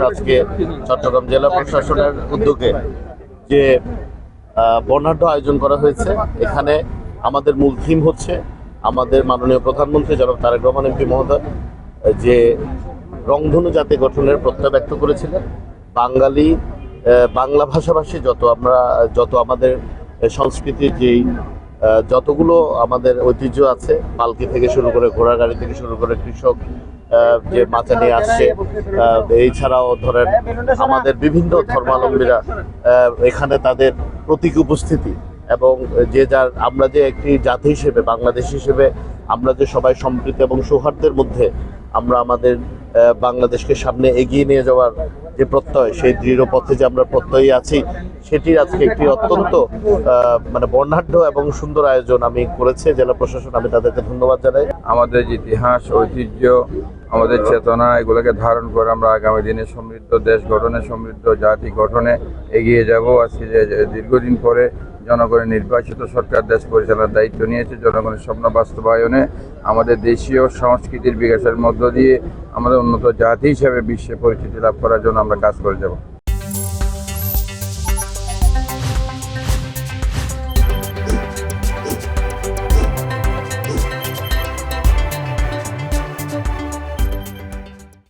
আজকে চট্টগ্রাম জেলা প্রশাসনের উদ্যোগে যে বর্ণাঢ্য আয়োজন করা হয়েছে, এখানে আমাদের মূল থিম হচ্ছে আমাদের মাননীয় প্রধানমন্ত্রী জনাব তারেক রহমান এমপি মহোদয় যে রংধনু জাতি গঠনের প্রত্যয় ব্যক্ত করেছিলেন। বাঙালি বাংলা ভাষাভাষী যত আমাদের সংস্কৃতির যেই যতগুলো আমাদের ঐতিহ্য আছে, পালকি থেকে শুরু করে ঘোড়া গাড়ি থেকে শুরু করে কৃষক যে মাথা নিয়ে আসছে, এছাড়াও ধরেন আমাদের বিভিন্ন ধর্মাবলম্বীরা এখানে তাদের প্রতীক উপস্থিতি এবং যে যার আমরা যে একটি জাতি হিসেবে বাংলাদেশ হিসেবে আমরা যে সবাই সম্প্রীতি এবং সৌহার্দ্যের মধ্যে আমরা আমাদের বাংলাদেশকে সামনে এগিয়ে নিয়ে যাওয়ার যে প্রত্যয়, সেই দৃঢ় পথে যে আমরা প্রত্যয়ী আছি, সেটির আজকে একটি অত্যন্ত বর্ণাঢ্য এবং সুন্দর আয়োজন আমি করেছে জেলা প্রশাসন। আমি তাদেরকে ধন্যবাদ জানাই। আমাদের ইতিহাস, ঐতিহ্য, আমাদের চেতনা, এগুলোকে ধারণ করে আমরা আগামী দিনে সমৃদ্ধ দেশ গঠনে, সমৃদ্ধ জাতি গঠনে এগিয়ে যাব। আজকে যে দীর্ঘদিন পরে জনগণের নির্বাচিত সরকার দেশ পরিচালনার দায়িত্ব নিয়েছে, জনগণের স্বপ্ন বাস্তবায়নে আমাদের দেশীয় সংস্কৃতির বিকাশের মধ্য দিয়ে আমাদের উন্নত জাতি হিসেবে বিশ্বে পরিচিতি লাভ করার জন্য আমরা কাজ করে যাব।